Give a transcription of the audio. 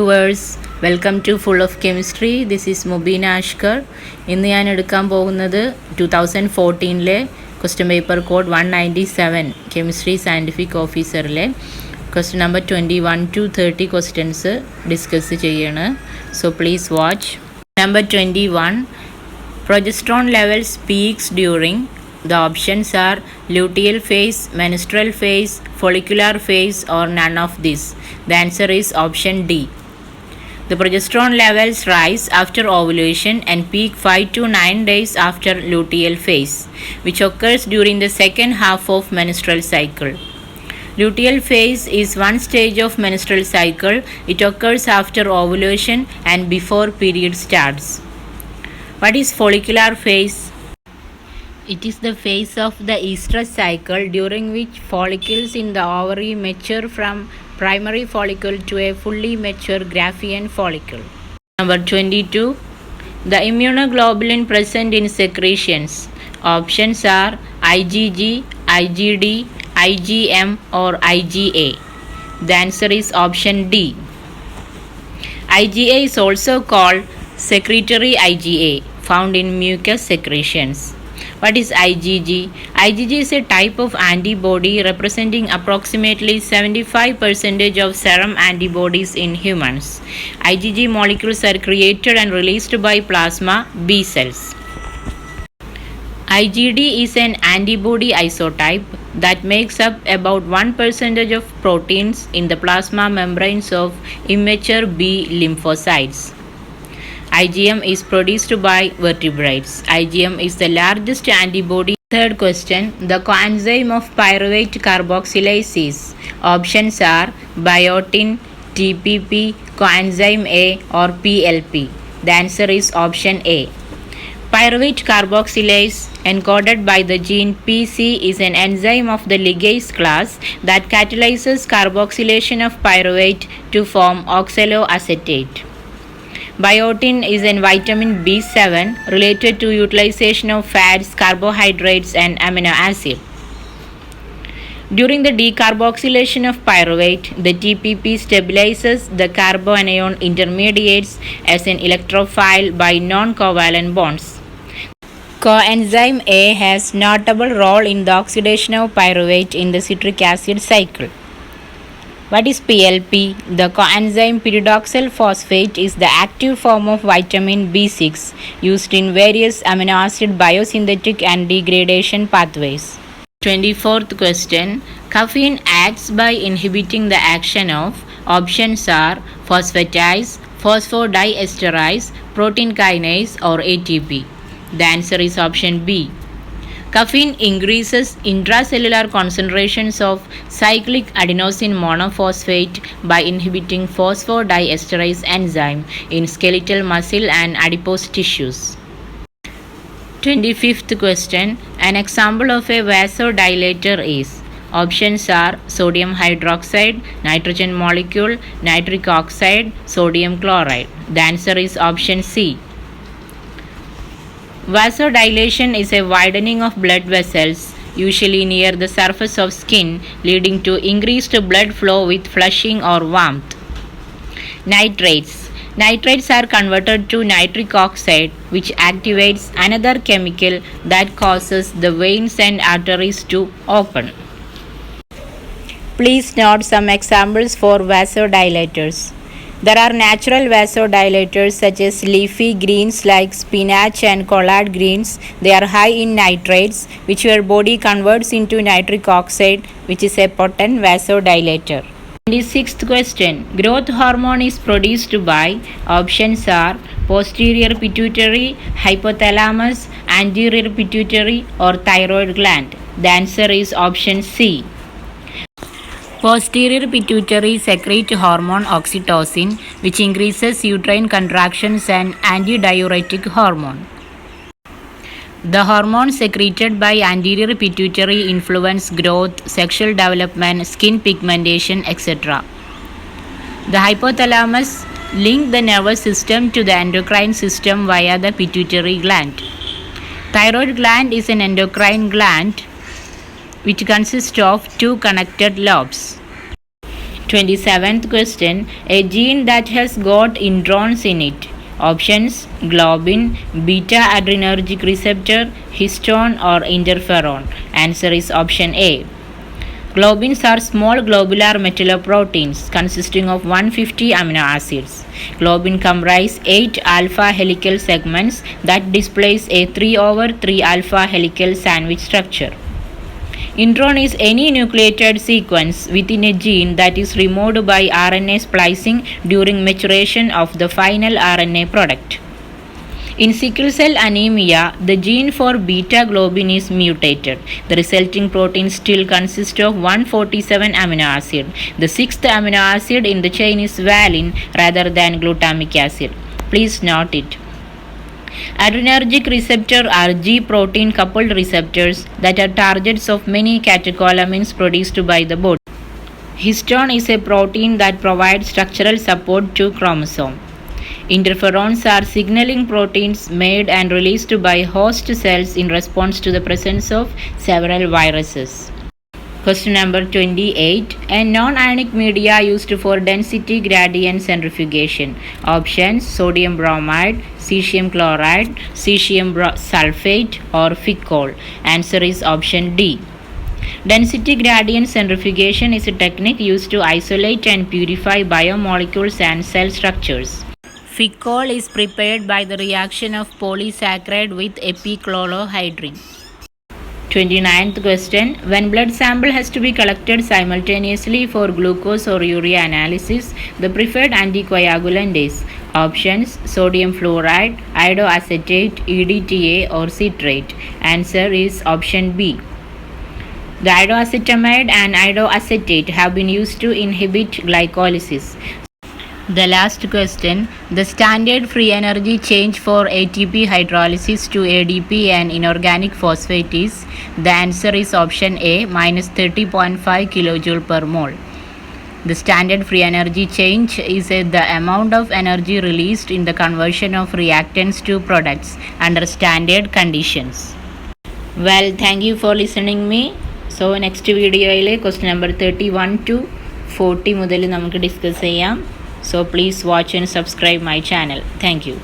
viewers, welcome to Full of Chemistry. This is Mubina Ashkar. ഇന്ന് ഞാൻ എടുക്കാൻ പോകുന്നത് 2014 question paper code 197 chemistry scientific ഓഫീസറിലെ question number 21 to 30 questions discuss ചെയ്യാണ്. So please watch. Number 21, progesterone levels peaks during. The options are luteal phase, menstrual phase, follicular phase, or none of this. The answer is option D. The progesterone levels rise after ovulation and peak 5 to 9 days after luteal phase, which occurs during the second half of menstrual cycle. Luteal phase is one stage of menstrual cycle. It occurs after ovulation and before period starts. What is follicular phase? It is the phase of the estrous cycle during which follicles in the ovary mature from primary follicle to a fully mature Graafian follicle. Number 22, the immunoglobulin present in secretions. Options are IgG, IgD, IgM, or IgA. The answer is option D. IgA is also called secretory IgA, found in mucous secretions. What is IgG? IgG is a type of antibody representing approximately 75% of serum antibodies in humans. IgG molecules are created and released by plasma B cells. IgD is an antibody isotype that makes up about 1% of proteins in the plasma membranes of immature B lymphocytes. IgM is produced by vertebrates. IgM is the largest antibody. Third question, the coenzyme of pyruvate carboxylase is. Options are biotin, TPP, coenzyme A, or PLP. The answer is option A. Pyruvate carboxylase, encoded by the gene PC, is an enzyme of the ligase class that catalyzes carboxylation of pyruvate to form oxaloacetate. Biotin is a vitamin B7 related to utilization of fats, carbohydrates, and amino acid. During the decarboxylation of pyruvate, the TPP stabilizes the carbanion intermediates as an electrophile by non-covalent bonds. Coenzyme A has notable role in the oxidation of pyruvate in the citric acid cycle. What is PLP? The coenzyme pyridoxal phosphate is the active form of vitamin B6 used in various amino acid biosynthetic and degradation pathways. 24th question. Caffeine acts by inhibiting the action of. Options are phosphatase, phosphodiesterase, protein kinase, or ATP. The answer is option B. Caffeine increases intracellular concentrations of cyclic adenosine monophosphate by inhibiting phosphodiesterase enzyme in skeletal muscle and adipose tissues. 25th question. An example of a vasodilator is. Options are sodium hydroxide, nitrogen molecule, nitric oxide, sodium chloride. The answer is option C. Vasodilation is a widening of blood vessels, usually near the surface of skin, leading to increased blood flow with flushing or warmth. Nitrates. Nitrates are converted to nitric oxide, which activates another chemical that causes the veins and arteries to open. Please note some examples for vasodilators. There are natural vasodilators such as leafy greens like spinach and collard greens. They are high in nitrates, which your body converts into nitric oxide, which is a potent vasodilator. 26th question. Growth hormone is produced by. Options are posterior pituitary, hypothalamus, anterior pituitary, or thyroid gland. The answer is option C. Posterior pituitary secrete hormone oxytocin, which increases uterine contractions, and antidiuretic hormone. The hormones secreted by anterior pituitary influence growth, sexual development, skin pigmentation, etc. The hypothalamus links the nervous system to the endocrine system via the pituitary gland. Thyroid gland is an endocrine gland which consists of two connected lobes. 27th question. A gene that has got introns in it. Options: globin, beta adrenergic receptor, histone, or interferon. Answer is option A. Globins are small globular metalloproteins consisting of 150 amino acids. Globin comprise 8 alpha helical segments that displays a 3/3 alpha helical sandwich structure. Intron is any nucleotide sequence within a gene that is removed by RNA splicing during maturation of the final RNA product. In sickle cell anemia, the gene for beta globin is mutated. The resulting protein still consists of 147 amino acid. The sixth amino acid in the chain is valine rather than glutamic acid. Please note it. Adrenergic receptor are G protein coupled receptors that are targets of many catecholamines produced by the body. Histone is a protein that provides structural support to chromosome. Interferons are signaling proteins made and released by host cells in response to the presence of several viruses. Question number 28. A non-ionic media used for density gradient centrifugation. Options: sodium bromide, cesium chloride, cesium sulfate, or Ficol. Answer is option D. Density gradient centrifugation is a technique used to isolate and purify biomolecules and cell structures. Ficol is prepared by the reaction of polysaccharide with epichlorohydrin. 29th question. When blood sample has to be collected simultaneously for glucose or urea analysis, the preferred anticoagulant is: options: sodium fluoride, iodoacetate, EDTA, or citrate. Answer is option B. The iodoacetamide and iodoacetate have been used to inhibit glycolysis. The last question. The standard free energy change for ATP hydrolysis to ADP and inorganic phosphate is. The answer is option A, minus 30.5 kJ per mole. The standard free energy change is the amount of energy released in the conversion of reactants to products under standard conditions. Well, thank you for listening me. So next video question number 31 to 40 മുതൽ നമുക്ക് discuss ചെയ്യാം. So please watch and subscribe my channel. Thank you.